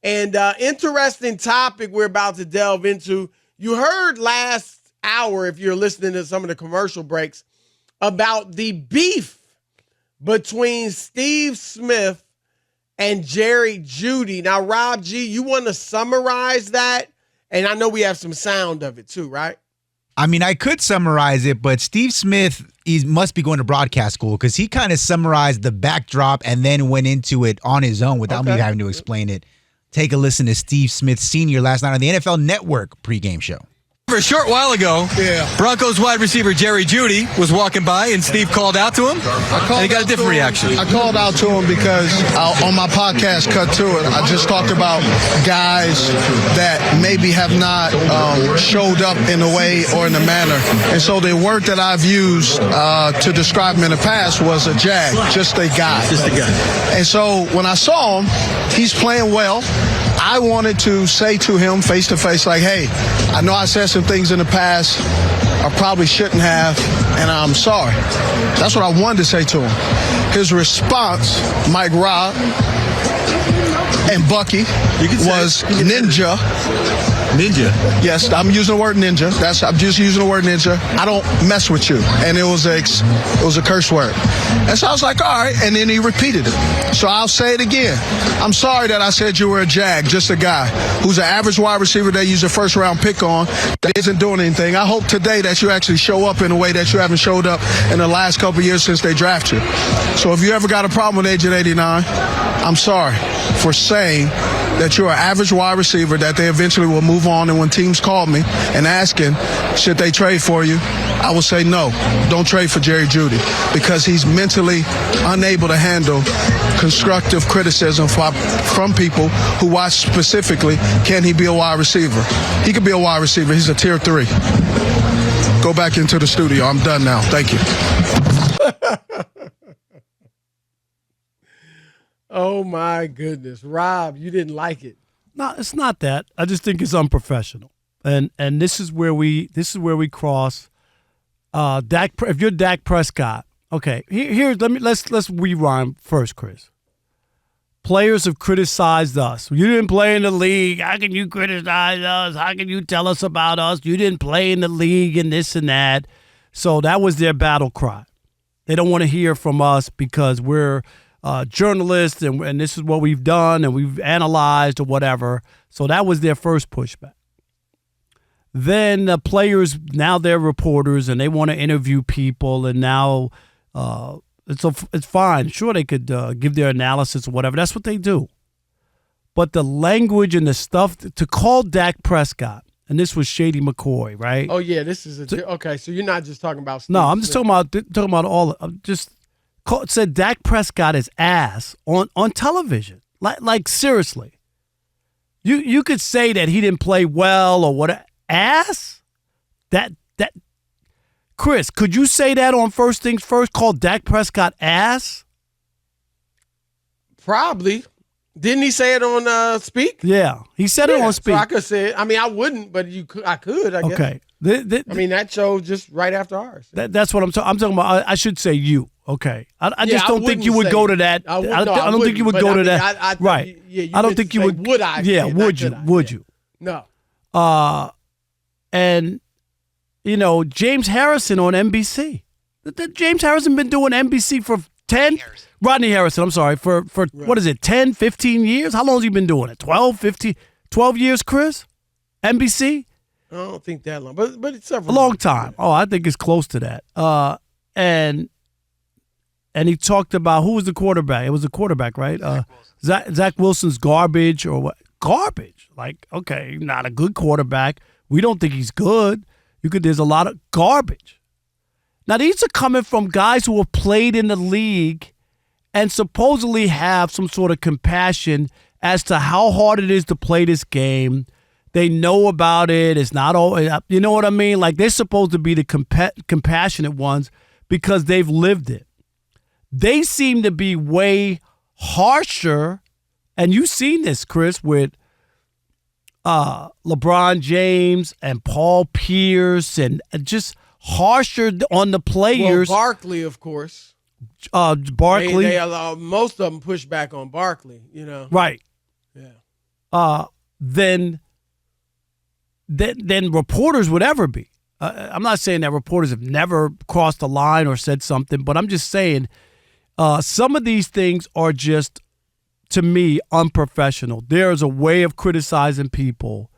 And interesting topic we're about to delve into. You heard last hour, if you're listening to some of the commercial breaks, about the beef between Steve Smith and Jerry Jeudy. Now, Rob G., you want to summarize that? And I know we have some sound of it too, right? I mean, I could summarize it, but Steve Smith, he must be going to broadcast school because he kind of summarized the backdrop and then went into it on his own without me having to explain it. Take a listen to Steve Smith Sr. last night on the NFL Network pregame show. A short while ago, Broncos wide receiver Jerry Jeudy was walking by, and Steve called out to him, and he got a different reaction. I called out to him because on my podcast, Cut to It, I just talked about guys that maybe have not showed up in a way or in a manner. And so the word that I've used to describe him in the past was a jag, just a guy. Just a guy. And so when I saw him, he's playing well. I wanted to say to him face to face, like, hey, I know I said some things in the past I probably shouldn't have, and I'm sorry. That's what I wanted to say to him. His response, Mike Robb and Bucky, was ninja. Ninja? Yes, I'm using the word ninja. I'm just using the word ninja. I don't mess with you. And it was a curse word. And so I was like, all right. And then he repeated it. So I'll say it again. I'm sorry that I said you were a jag, just a guy who's an average wide receiver they use a first-round pick on that isn't doing anything. I hope today that you actually show up in a way that you haven't showed up in the last couple of years since they drafted you. So if you ever got a problem with Agent 89, I'm sorry for saying that you're an average wide receiver that they eventually will move on. And when teams call me and asking, should they trade for you, I will say no, don't trade for Jerry Jeudy because he's mentally unable to handle constructive criticism from people who watch specifically, can he be a wide receiver? He could be a wide receiver. He's a tier 3. Go back into the studio. I'm done now. Thank you. Oh, my goodness. Rob, you didn't like it. No, it's not that. I just think it's unprofessional. And this is where we cross if you're Dak Prescott. Okay, let's rewind first, Chris. Players have criticized us. You didn't play in the league. How can you criticize us? How can you tell us about us? You didn't play in the league and this and that. So that was their battle cry. They don't want to hear from us because we're journalists and this is what we've done and we've analyzed or whatever. So that was their first pushback. Then the players, now they're reporters and they want to interview people, and now it's fine. Sure, they could give their analysis or whatever. That's what they do. But the language and the stuff to call Dak Prescott, and this was Shady McCoy, right? Oh yeah, this is okay. So you're not just talking about Steve no, I'm just Smith. talking about all. Said Dak Prescott is ass on television. Like seriously, you could say that he didn't play well or what ass. That Chris, could you say that on First Things First? Call Dak Prescott ass? Probably. Didn't he say it on Speak? Yeah, he said it on Speak. So I could say it. I mean, I wouldn't, but I could. I guess. Okay. I mean, that show just right after ours. That's what I'm talking. I'm talking about. I should say you. Okay. I just don't think you would go to that. I don't think you would go to that. Right. I don't think you would. Would I? Yeah. Would you? Would you? No. And James Harrison on NBC. James Harrison been doing NBC for 10. Rodney Harrison. I'm sorry for right. What is it? 10, 15 years? How long has he been doing it? 12, 15, 12 years, Chris? NBC? I don't think that long, but it's several. A long time. Oh, I think it's close to that. And he talked about who was the quarterback. It was a quarterback, right? Zach Wilson's garbage or what? Garbage. Like, okay, not a good quarterback. We don't think he's good. There's a lot of garbage. Now, these are coming from guys who have played in the league and supposedly have some sort of compassion as to how hard it is to play this game. They know about it. It's not all, you know what I mean? Like, they're supposed to be the compassionate ones because they've lived it. They seem to be way harsher, and you've seen this, Chris, with LeBron James and Paul Pierce, and just harsher on the players. Well, Barkley, of course. Barkley. They most of them push back on Barkley, Right. Yeah. than reporters would ever be. I'm not saying that reporters have never crossed the line or said something, but I'm just saying some of these things are just, to me, unprofessional. There is a way of criticizing people,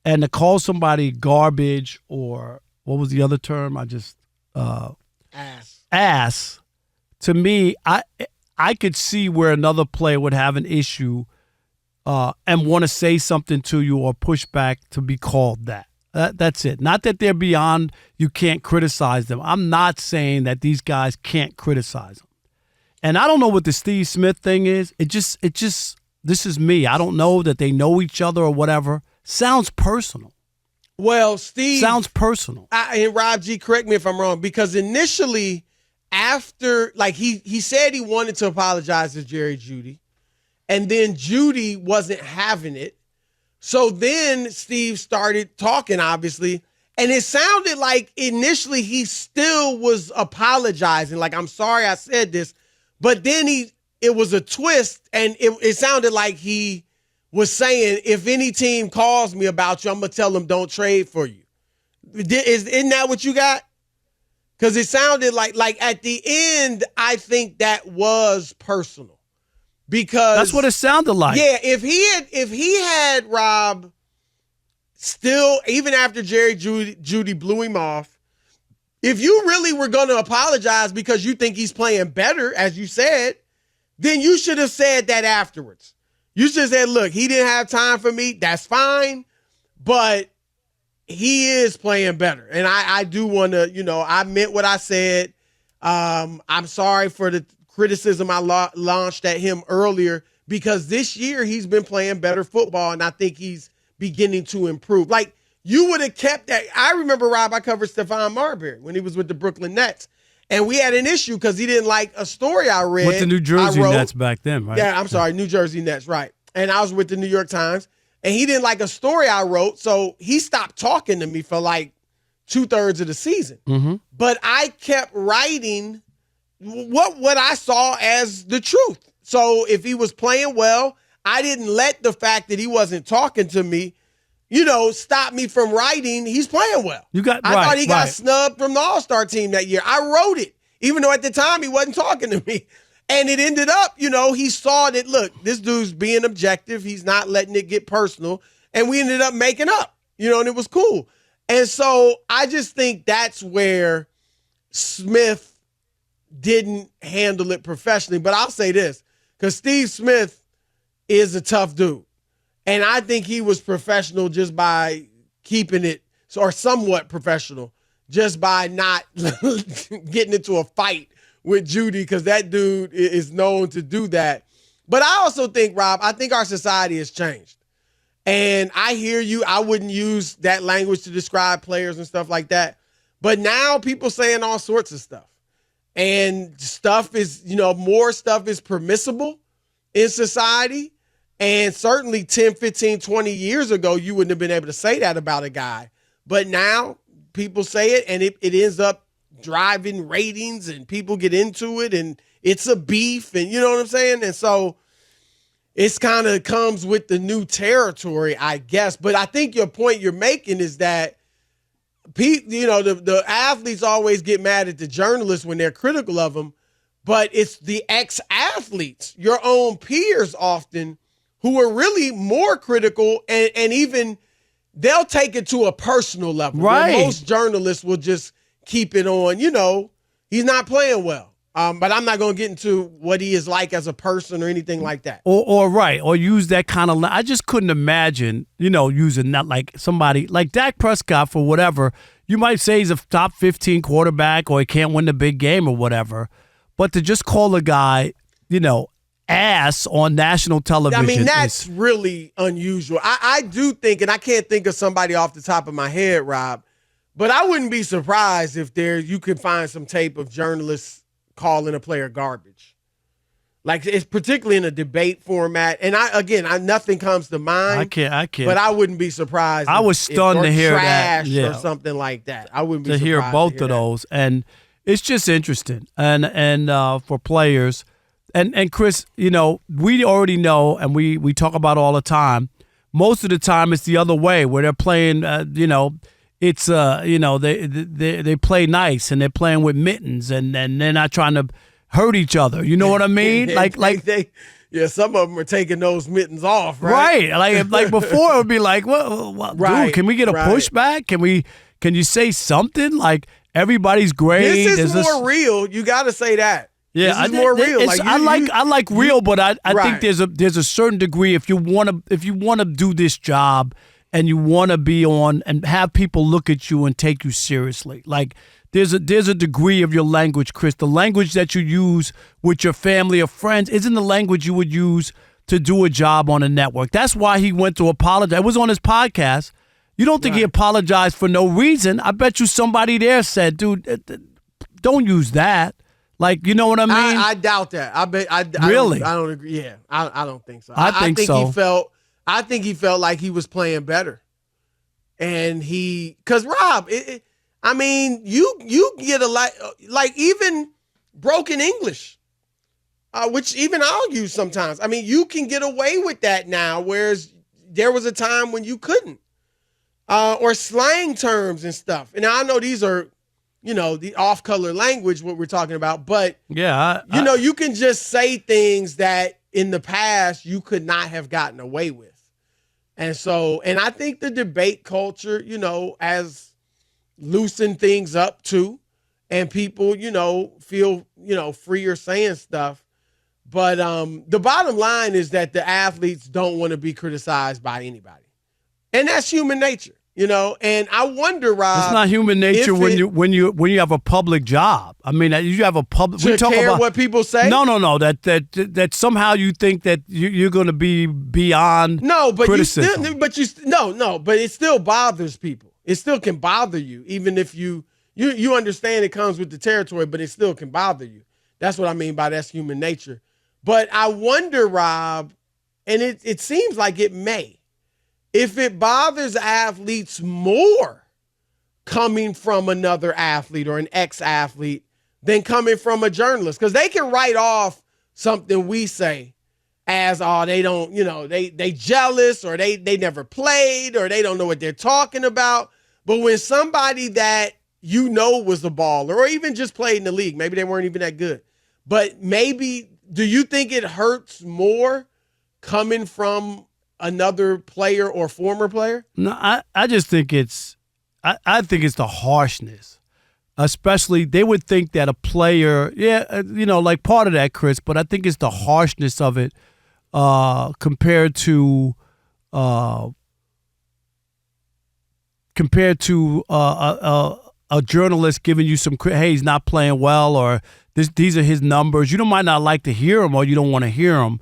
and to call somebody garbage or what was the other term? Ass. To me, I could see where another player would have an issue and want to say something to you or push back to be called that. That's it. Not that they're beyond, you can't criticize them. I'm not saying that these guys can't criticize them. And I don't know what the Steve Smith thing is. It just, this is me. I don't know that they know each other or whatever. Sounds personal. Well, Steve. Sounds personal. And Rob G, correct me if I'm wrong, because initially, after, like, he said he wanted to apologize to Jerry Jeudy, and then Jeudy wasn't having it. So then Steve started talking, obviously, and it sounded like initially he still was apologizing, like, I'm sorry I said this, but then it was a twist, and it sounded like he was saying, if any team calls me about you, I'm going to tell them don't trade for you. Isn't that what you got? Because it sounded like at the end, I think that was personal. Because that's what it sounded like. Yeah, if he had Rob still, even after Jerry Jeudy blew him off, if you really were going to apologize because you think he's playing better, as you said, then you should have said that afterwards. You should have said, look, he didn't have time for me. That's fine. But he is playing better. And I do want to, I meant what I said. I'm sorry for the criticism I launched at him earlier, because this year he's been playing better football, and I think he's beginning to improve. Like, you would have kept that. I remember, Rob, I covered Stephon Marbury when he was with the Brooklyn Nets, and we had an issue because he didn't like a story I read. With the New Jersey Nets back then, right? Yeah, I'm sorry, New Jersey Nets, right. And I was with the New York Times, and he didn't like a story I wrote, so he stopped talking to me for like 2/3 of the season. Mm-hmm. But I kept writing what I saw as the truth. So if he was playing well, I didn't let the fact that he wasn't talking to me, stop me from writing he's playing well. I thought he got snubbed from the All-Star team that year. I wrote it, even though at the time he wasn't talking to me. And it ended up, he saw that, look, this dude's being objective. He's not letting it get personal. And we ended up making up, and it was cool. And so I just think that's where Smith didn't handle it professionally. But I'll say this, because Steve Smith is a tough dude. And I think he was professional just by keeping it, or somewhat professional, just by not getting into a fight with Jeudy, because that dude is known to do that. But I also think, Rob, I think our society has changed. And I hear you. I wouldn't use that language to describe players and stuff like that. But now people saying all sorts of stuff. And stuff is, more stuff is permissible in society. And certainly 10, 15, 20 years ago, you wouldn't have been able to say that about a guy. But now people say it, and it ends up driving ratings, and people get into it, and it's a beef, and you know what I'm saying? And so it's kind of comes with the new territory, I guess. But I think your point you're making is that the athletes always get mad at the journalists when they're critical of them, but it's the ex-athletes, your own peers often, who are really more critical, and even they'll take it to a personal level. Right. Most journalists will just keep it on, he's not playing well. But I'm not going to get into what he is like as a person or anything like that. Or use that kind of. I just couldn't imagine, using that, like somebody like Dak Prescott for whatever. You might say he's a top 15 quarterback, or he can't win the big game or whatever. But to just call a guy, ass on national television. I mean, that's really unusual. I do think, and I can't think of somebody off the top of my head, Rob, but I wouldn't be surprised if you could find some tape of journalists calling a player garbage. Like, it's particularly in a debate format. And nothing comes to mind. I can't. But I wouldn't be surprised. I was stunned to hear that. Or something like that. I wouldn't be surprised to hear both of those. And it's just interesting. And for players, and Chris, we already know, and we talk about all the time, most of the time it's the other way where they're playing. It's they play nice and they're playing with mittens and they're not trying to hurt each other. You know what I mean? Yeah, some of them are taking those mittens off, right? Right. Like before, it would be like, well, right, dude, can we get a pushback? Can you say something? Like, everybody's great. This is more real. You got to say that. Yeah, this is more real. I like real, but I think there's a certain degree if you want to do this job and you want to be on and have people look at you and take you seriously. Like, there's a degree of your language, Chris. The language that you use with your family or friends isn't the language you would use to do a job on a network. That's why he went to apologize. It was on his podcast. You don't think he apologized for no reason? I bet you somebody there said, "Dude, don't use that." Like, you know what I mean? I doubt that. Really? I don't agree. Yeah, I don't think so. I think so. I think he felt like he was playing better, and because Rob. I mean, you get a lot, like even broken English, which even I'll use sometimes. I mean, you can get away with that now, whereas there was a time when you couldn't. Or slang terms and stuff. And I know these are, the off-color language, what we're talking about, but, you can just say things that in the past you could not have gotten away with. And I think the debate culture, as loosen things up too, and people feel freer saying stuff, but the bottom line is that the athletes don't want to be criticized by anybody, and that's human nature, and I wonder, Rob, it's not human nature when you have a public job. I mean, you have a public to care what people say. No, that somehow you think that you're going to be beyond criticism. But it still bothers people. It still can bother you, even if you understand it comes with the territory, but it still can bother you. That's what I mean by that's human nature. But I wonder, Rob, and it seems like it may, if it bothers athletes more coming from another athlete or an ex-athlete than coming from a journalist, because they can write off something we say as, they don't, they jealous, or they never played, or they don't know what they're talking about. But when somebody that was a baller, or even just played in the league, maybe they weren't even that good, but maybe, do you think it hurts more coming from another player or former player? No, I just think I think it's the harshness. Especially, they would think that a player, like part of that, Chris, but I think it's the harshness of it compared to a journalist giving you some, hey, he's not playing well, or these are his numbers. You might not like to hear them, or you don't want to hear them.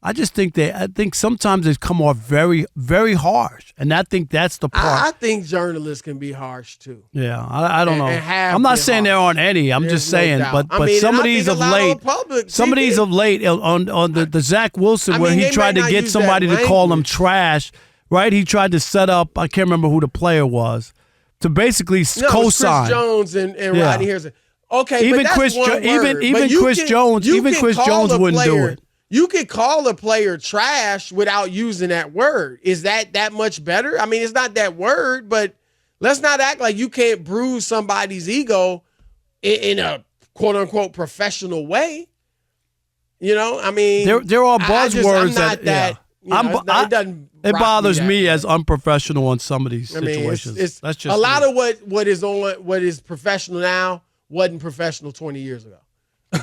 I think sometimes they come off very, very harsh, and I think that's the part. I think journalists can be harsh too. Yeah, I don't know. I'm not saying there aren't any. I'm just saying, but some of these of late, on the Zach Wilson, where he tried to get somebody to call him trash. Right, he tried to set up. I can't remember who the player was, to basically co-sign. Chris Jones and Rodney Harrison. Okay, even but that's Chris, one word. even Chris Jones, wouldn't do it. You can call a player trash without using that word. Is that much better? I mean, it's not that word, but let's not act like you can't bruise somebody's ego in a quote unquote professional way. I mean, there are buzzwords it bothers me as unprofessional in some of these situations. It's that's just a lot of what is professional now wasn't professional 20 years ago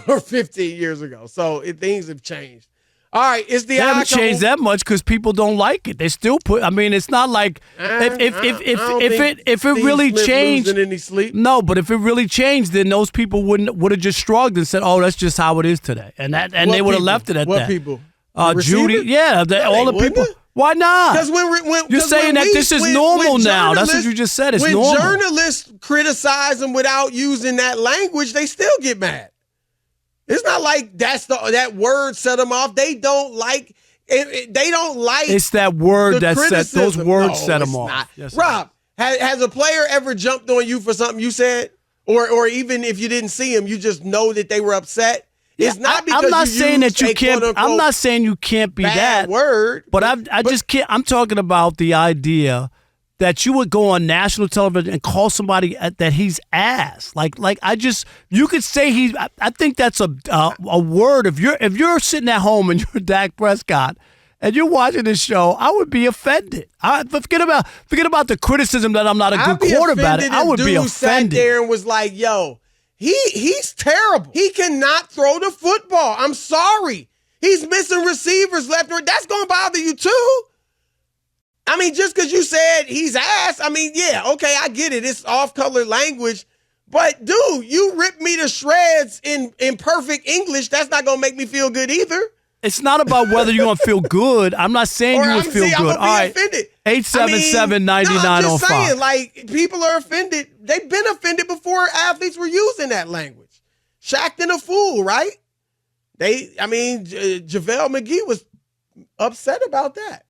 or 15 years ago. So things have changed. All right, they haven't changed that much because people don't like it. They still put. I mean, it's not like if it really changed. Any sleep. No, but if it really changed, then those people would have just shrugged and said, "Oh, that's just how it is today," and they would have left it at that. What people? Jeudy, all the people. Why not? Because when you're saying that this is normal now. That's what you just said. It's normal. When journalists criticize them without using that language, they still get mad. It's not like that word set them off. They don't like it. They don't like. It's that word that set those words set them off. Yes, Rob, has a player ever jumped on you for something you said, or even if you didn't see him, you just know that they were upset It's not because I'm not you saying use that you a can't. I'm quote-unquote not saying you can't be bad that word. But I just can't. I'm talking about the idea that you would go on national television and call somebody that he's ass. Like you could say he's. I think that's a word. If you're sitting at home and you're Dak Prescott and you're watching this show, I would be offended. Forget about the criticism that I'm not a good quarterback. I would be offended. Sat there and was like, "Yo, he's terrible. He cannot throw the football. I'm sorry. He's missing receivers left and right. That's going to bother you too." I mean, just because you said he's ass, I mean, yeah, okay, I get it. It's off-color language. But, dude, you ripped me to shreds in perfect English. That's not going to make me feel good either. It's not about whether you're going to feel good. I'm not saying you would feel good. All right, offended. 877-9905. No, I'm just saying, like, people are offended. They've been offended before athletes were using that language. Shaqtin' a fool, right? JaVale McGee was upset about that.